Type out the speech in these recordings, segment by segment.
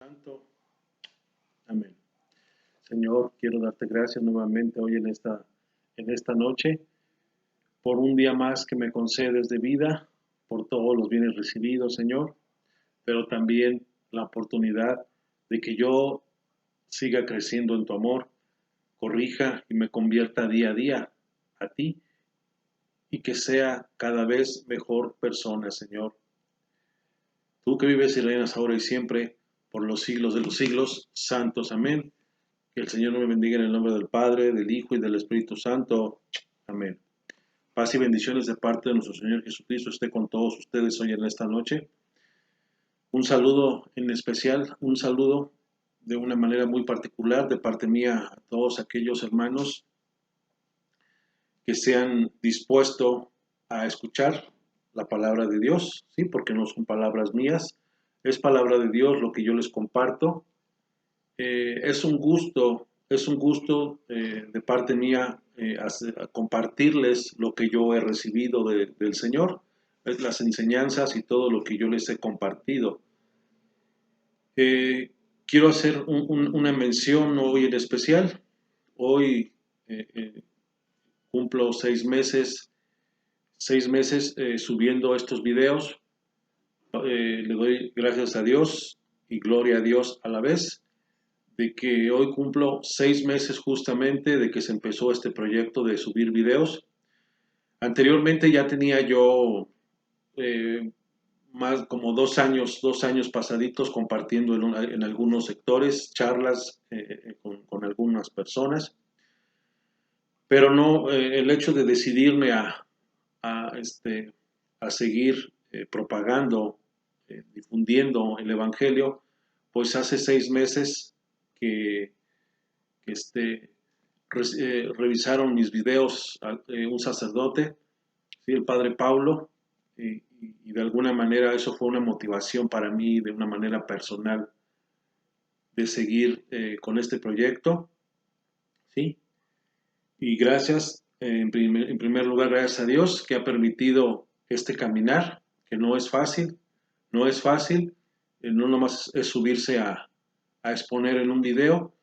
Santo. Amén. Señor, quiero darte gracias nuevamente hoy en esta noche por un día más que me concedes de vida, por todos los bienes recibidos, Señor, pero también la oportunidad de que yo siga creciendo en tu amor, corrija y me convierta día a día a ti y que sea cada vez mejor persona, Señor. Tú que vives y reinas ahora y siempre, por los siglos de los siglos, santos, amén. Que el Señor me bendiga en el nombre del Padre, del Hijo y del Espíritu Santo. Amén. Paz y bendiciones de parte de nuestro Señor Jesucristo esté con todos ustedes hoy en esta noche. Un saludo en especial, un saludo de una manera muy particular de parte mía a todos aquellos hermanos que se han dispuesto a escuchar la palabra de Dios, ¿sí? Porque no son palabras mías, es palabra de Dios lo que yo les comparto. Es un gusto de parte mía compartirles lo que yo he recibido del Señor, las enseñanzas y todo lo que yo les he compartido. Quiero hacer una mención hoy en especial. Hoy cumplo 6 meses subiendo estos videos. Le doy gracias a Dios y gloria a Dios a la vez de que hoy cumplo 6 meses justamente de que se empezó este proyecto de subir videos. Anteriormente ya tenía yo más como 2 años pasaditos compartiendo en algunos sectores, charlas con algunas personas, pero no, el hecho de decidirme a seguir propagando, difundiendo el Evangelio, pues hace 6 meses que revisaron mis videos un sacerdote, ¿sí? El padre Paulo, y de alguna manera eso fue una motivación para mí de una manera personal de seguir con este proyecto, ¿sí? Y gracias, en primer lugar, gracias a Dios que ha permitido este caminar, que no es fácil, no nomás es subirse a exponer en un video,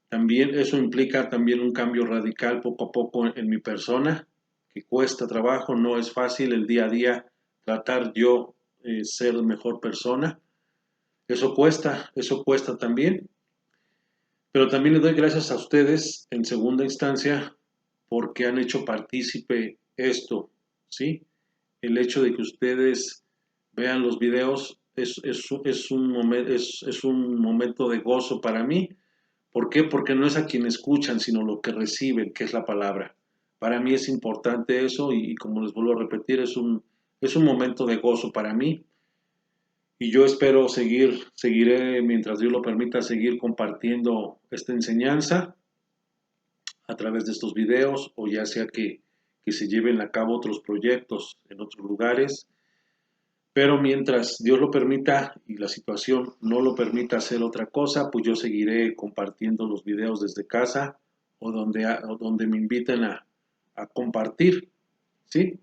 también eso implica también un cambio radical poco a poco en mi persona, que cuesta trabajo, no es fácil el día a día tratar yo ser mejor persona. Eso cuesta también. Pero también le doy gracias a ustedes en segunda instancia porque han hecho partícipe esto, ¿sí? El hecho de que ustedes vean los videos es un momento de gozo para mí. ¿Por qué? Porque no es a quien escuchan, sino lo que reciben, que es la palabra. Para mí es importante eso y como les vuelvo a repetir, es un momento de gozo para mí. Y yo espero seguiré, mientras Dios lo permita, seguir compartiendo esta enseñanza a través de estos videos o ya sea que se lleven a cabo otros proyectos en otros lugares. Pero mientras Dios lo permita y la situación no lo permita hacer otra cosa, pues yo seguiré compartiendo los videos desde casa o donde me inviten a compartir, ¿sí?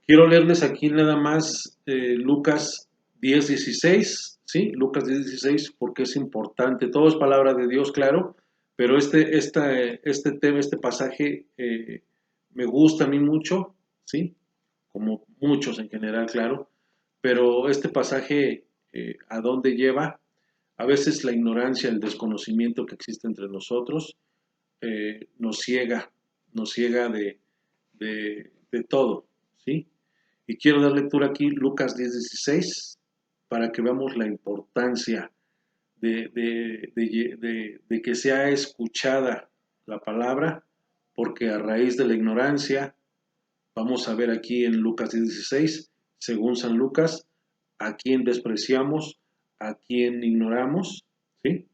Quiero leerles aquí nada más Lucas 10:16, ¿sí? Lucas 10:16 porque es importante. Todo es palabra de Dios, claro, pero este tema, este pasaje me gusta a mí mucho, ¿sí? Como muchos en general, claro, pero este pasaje, ¿a dónde lleva? A veces la ignorancia, el desconocimiento que existe entre nosotros nos ciega de todo, ¿sí? Y quiero dar lectura aquí, Lucas 10:16, para que veamos la importancia de que sea escuchada la palabra, porque a raíz de la ignorancia, vamos a ver aquí en Lucas 10:16, según San Lucas, a quién despreciamos, a quién ignoramos, ¿sí?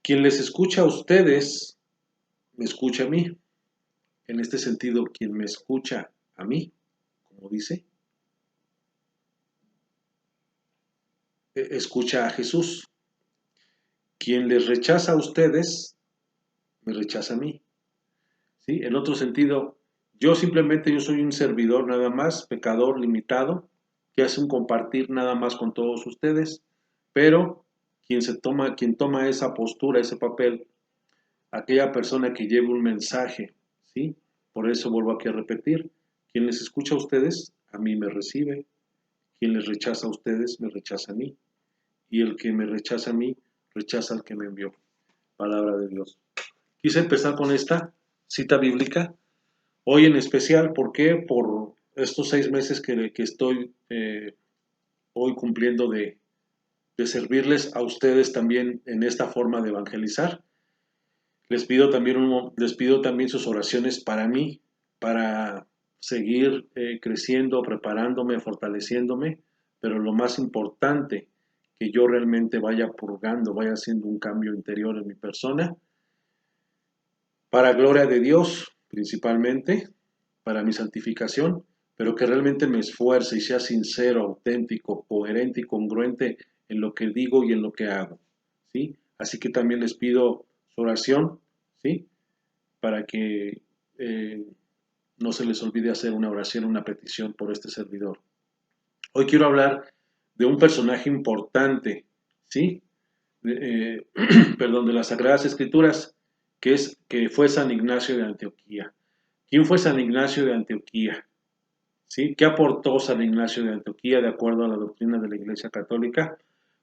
Quien les escucha a ustedes, me escucha a mí. En este sentido, quien me escucha a mí, como dice, escucha a Jesús. Quien les rechaza a ustedes, me rechaza a mí. ¿Sí? En otro sentido, yo soy un servidor nada más, pecador limitado, que hace un compartir nada más con todos ustedes, pero quien toma esa postura, ese papel, aquella persona que lleve un mensaje, ¿sí? Por eso vuelvo aquí a repetir, quien les escucha a ustedes, a mí me recibe, quien les rechaza a ustedes, me rechaza a mí, y el que me rechaza a mí, rechaza al que me envió. Palabra de Dios. Quise empezar con esta cita bíblica, hoy en especial, ¿por qué? Por estos 6 meses que estoy hoy cumpliendo de servirles a ustedes también en esta forma de evangelizar. Les pido también sus oraciones para mí, para seguir creciendo, preparándome, fortaleciéndome, pero lo más importante, que yo realmente vaya purgando, vaya haciendo un cambio interior en mi persona, para gloria de Dios principalmente, para mi santificación, pero que realmente me esfuerce y sea sincero, auténtico, coherente y congruente en lo que digo y en lo que hago, ¿sí? Así que también les pido su oración, ¿sí? Para que no se les olvide hacer una oración, una petición por este servidor. Hoy quiero hablar de un personaje importante, ¿sí? Perdón, de las Sagradas Escrituras, que fue San Ignacio de Antioquía. ¿Quién fue San Ignacio de Antioquía? ¿Sí? ¿Qué aportó San Ignacio de Antioquía de acuerdo a la doctrina de la Iglesia Católica?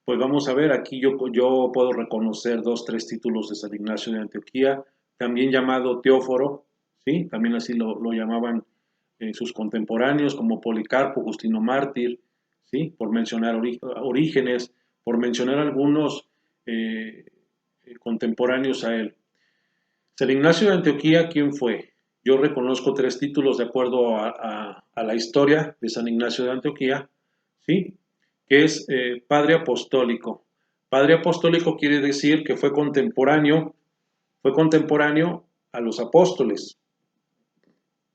Pues vamos a ver, aquí yo puedo reconocer 2, 3 títulos de San Ignacio de Antioquía, también llamado Teóforo, ¿sí? También así lo llamaban sus contemporáneos como Policarpo, Justino Mártir, ¿sí? Por mencionar Orígenes, por mencionar algunos eh, contemporáneos a él. San Ignacio de Antioquía, ¿quién fue? Yo reconozco 3 títulos de acuerdo a la historia de San Ignacio de Antioquía, ¿sí? Que es Padre Apostólico. Padre Apostólico quiere decir que fue contemporáneo a los apóstoles.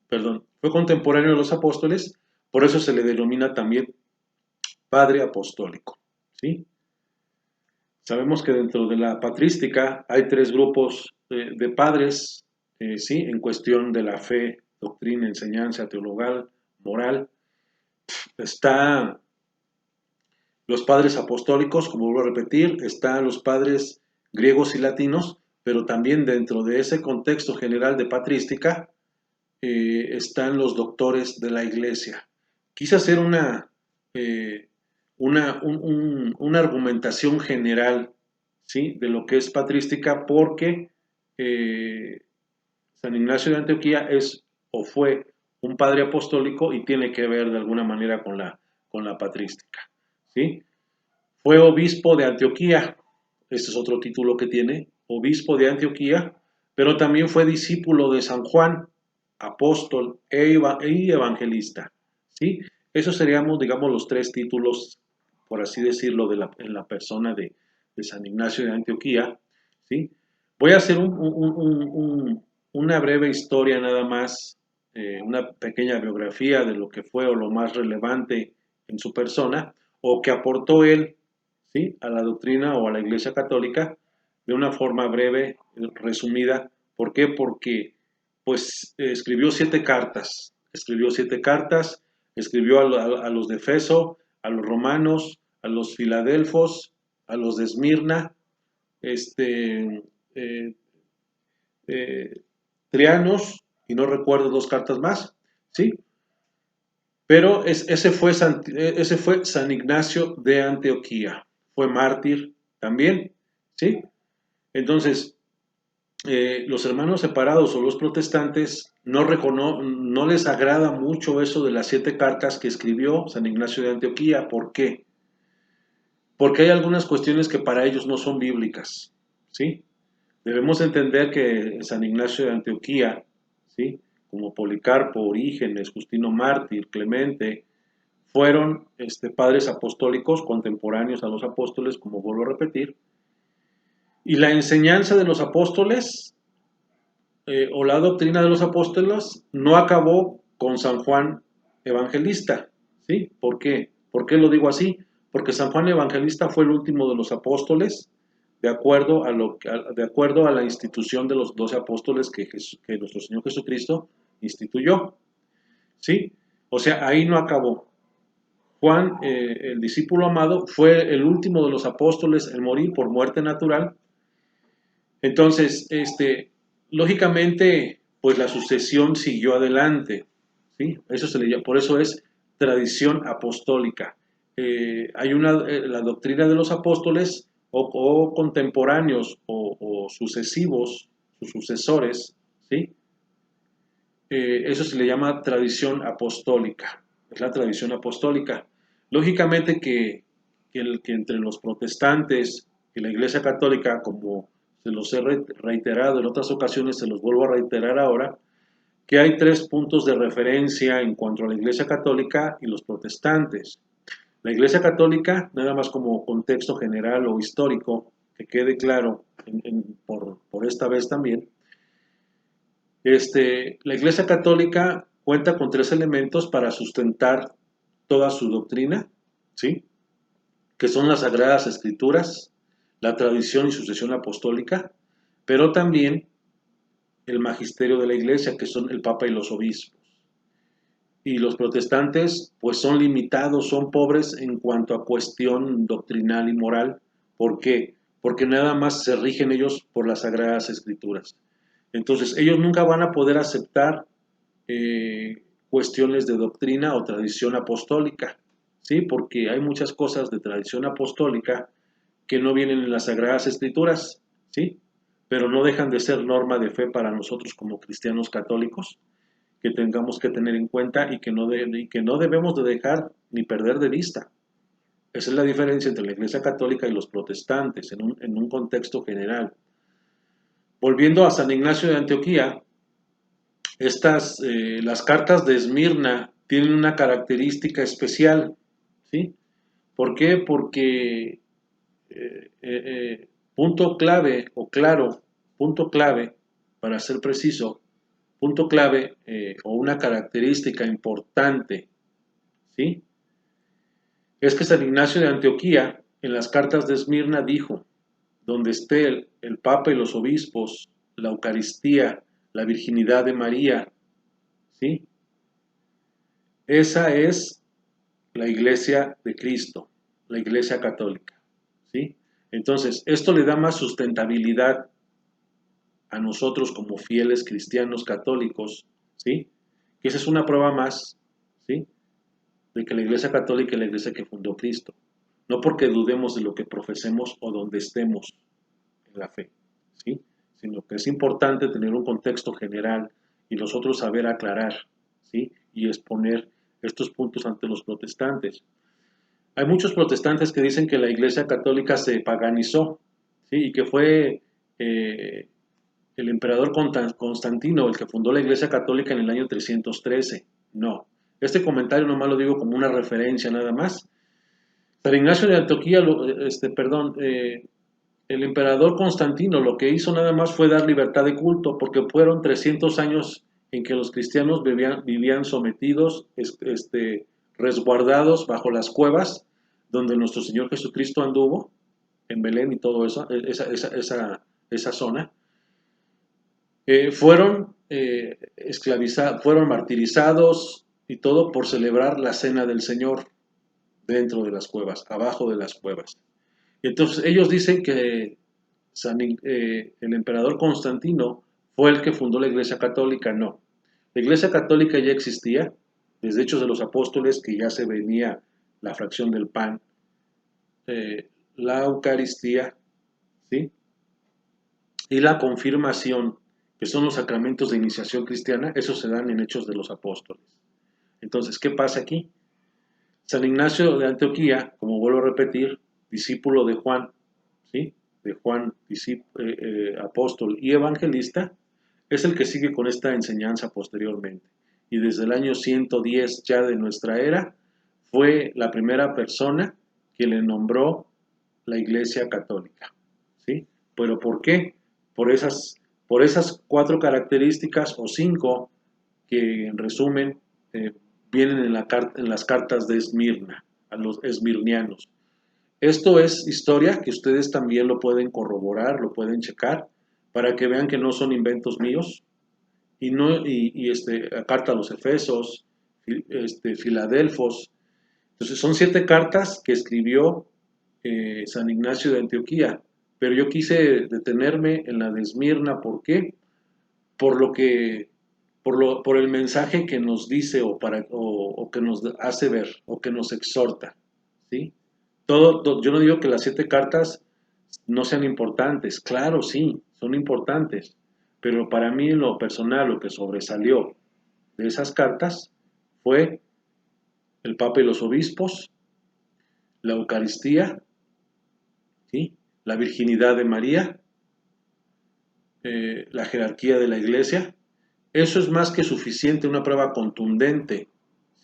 Perdón, fue contemporáneo a los apóstoles, por eso se le denomina también Padre Apostólico, ¿sí? Sabemos que dentro de la patrística hay 3 grupos de padres, ¿sí? En cuestión de la fe, doctrina, enseñanza, teologal, moral. Está los padres apostólicos, como vuelvo a repetir, están los padres griegos y latinos, pero también dentro de ese contexto general de patrística están los doctores de la iglesia. Quise hacer una argumentación general, ¿sí? De lo que es patrística porque San Ignacio de Antioquía es o fue un padre apostólico y tiene que ver de alguna manera con la patrística, ¿sí? Fue obispo de Antioquía, este es otro título que tiene, obispo de Antioquía, pero también fue discípulo de San Juan, apóstol y evangelista, ¿sí? Esos seríamos, digamos, los 3 títulos, por así decirlo, en la persona de San Ignacio de Antioquía, ¿sí? Voy a hacer una breve historia nada más, una pequeña biografía de lo que fue o lo más relevante en su persona, o que aportó él, ¿sí? A la doctrina o a la Iglesia Católica de una forma breve, resumida. ¿Por qué? Porque pues escribió 7 cartas, escribió a los de Efeso, a los romanos, a los filadelfos, a los de Esmirna, eh, Trianos, y no recuerdo 2 cartas más, ¿sí? Pero ese fue San Ignacio de Antioquía, fue mártir también, ¿sí? Entonces, los hermanos separados o los protestantes no les agrada mucho eso de las 7 cartas que escribió San Ignacio de Antioquía. ¿Por qué? Porque hay algunas cuestiones que para ellos no son bíblicas, ¿sí? Debemos entender que San Ignacio de Antioquía, ¿sí? Como Policarpo, Orígenes, Justino Mártir, Clemente, fueron padres apostólicos contemporáneos a los apóstoles, como vuelvo a repetir, y la enseñanza de los apóstoles o la doctrina de los apóstoles no acabó con San Juan Evangelista, ¿sí? ¿Por qué? ¿Por qué lo digo así? Porque San Juan Evangelista fue el último de los apóstoles, de acuerdo a la institución de los 12 apóstoles que nuestro Señor Jesucristo instituyó, ¿sí? O sea, ahí no acabó. Juan, el discípulo amado, fue el último de los apóstoles en morir por muerte natural. Entonces, lógicamente, pues la sucesión siguió adelante, ¿sí? Eso se le llama, por eso es tradición apostólica. Hay la doctrina de los apóstoles o contemporáneos o sucesivos, sus sucesores, ¿sí? Eso se le llama tradición apostólica, es la tradición apostólica. Lógicamente que entre los protestantes y la Iglesia Católica, como se los he reiterado en otras ocasiones, se los vuelvo a reiterar ahora, que hay tres puntos de referencia en cuanto a la Iglesia Católica y los protestantes. La Iglesia Católica, nada más como contexto general o histórico, que quede claro por esta vez también, la Iglesia Católica cuenta con tres elementos para sustentar toda su doctrina, ¿sí? Que son las Sagradas Escrituras, la tradición y sucesión apostólica, pero también el magisterio de la Iglesia, que son el Papa y los obispos. Y los protestantes, pues son limitados, son pobres en cuanto a cuestión doctrinal y moral. ¿Por qué? Porque nada más se rigen ellos por las Sagradas Escrituras. Entonces, ellos nunca van a poder aceptar cuestiones de doctrina o tradición apostólica, ¿sí? Porque hay muchas cosas de tradición apostólica que no vienen en las Sagradas Escrituras, ¿sí? Pero no dejan de ser norma de fe para nosotros como cristianos católicos, que tengamos que tener en cuenta y que no debemos de dejar ni perder de vista. Esa es la diferencia entre la Iglesia Católica y los protestantes en un contexto general. Volviendo a San Ignacio de Antioquía, las cartas de Esmirna tienen una característica especial, ¿sí? ¿Por qué? Porque punto clave o claro, punto clave, para ser preciso, punto clave o una característica importante, ¿sí? Es que San Ignacio de Antioquía, en las cartas de Esmirna, dijo, donde esté el Papa y los obispos, la Eucaristía, la virginidad de María, ¿sí? Esa es la Iglesia de Cristo, la Iglesia Católica, ¿sí? Entonces, esto le da más sustentabilidad a nosotros como fieles cristianos católicos, ¿sí? Que esa es una prueba más, ¿sí? De que la Iglesia Católica es la Iglesia que fundó Cristo. No porque dudemos de lo que profesemos o donde estemos en la fe, ¿sí? Sino que es importante tener un contexto general y nosotros saber aclarar, ¿sí? Y exponer estos puntos ante los protestantes. Hay muchos protestantes que dicen que la Iglesia Católica se paganizó, ¿sí? Y que fue el emperador Constantino el que fundó la Iglesia Católica en el año 313. No, este comentario nomás lo digo como una referencia nada más. San Ignacio de Antioquía, el emperador Constantino lo que hizo nada más fue dar libertad de culto, porque fueron 300 años en que los cristianos vivían sometidos, resguardados bajo las cuevas donde nuestro Señor Jesucristo anduvo, en Belén y todo eso, esa zona. Fueron esclavizados, fueron martirizados y todo por celebrar la cena del Señor dentro de las cuevas, abajo de las cuevas. Entonces ellos dicen que el emperador Constantino fue el que fundó la Iglesia Católica. No, la Iglesia Católica ya existía desde Hechos de los Apóstoles, que ya se venía la fracción del pan, la Eucaristía, ¿sí? Y la confirmación, que son los sacramentos de iniciación cristiana, esos se dan en Hechos de los Apóstoles. Entonces, ¿qué pasa aquí? San Ignacio de Antioquía, como vuelvo a repetir, discípulo de Juan, ¿sí? De Juan, apóstol y evangelista, es el que sigue con esta enseñanza posteriormente. Y desde el año 110 ya de nuestra era, fue la primera persona que le nombró la Iglesia Católica, ¿sí? ¿Pero por qué? Por esas, por esas cuatro características o cinco que en resumen vienen en las cartas de Esmirna, a los esmirnianos. Esto es historia que ustedes también lo pueden corroborar, lo pueden checar, para que vean que no son inventos míos. Y, no, carta a los Efesos, Filadelfos, Entonces son 7 cartas que escribió San Ignacio de Antioquía, pero yo quise detenerme en la de Esmirna. ¿Por qué? Por lo que, por el mensaje que nos dice o que nos hace ver o que nos exhorta, ¿sí? Yo no digo que las 7 cartas no sean importantes, claro, sí, son importantes, pero para mí en lo personal lo que sobresalió de esas cartas fue el Papa y los obispos, la Eucaristía, ¿sí? La virginidad de María, la jerarquía de la Iglesia. Eso es más que suficiente, una prueba contundente,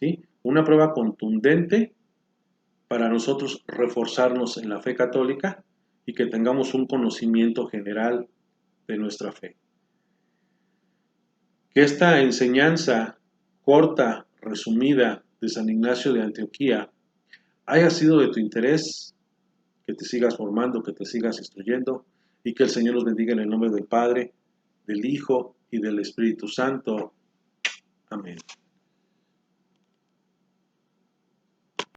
¿sí? Una prueba contundente para nosotros reforzarnos en la fe católica y que tengamos un conocimiento general de nuestra fe. Que esta enseñanza corta, resumida de San Ignacio de Antioquía haya sido de tu interés, que te sigas formando, que te sigas instruyendo y que el Señor los bendiga en el nombre del Padre, del Hijo y del Espíritu Santo. Amén.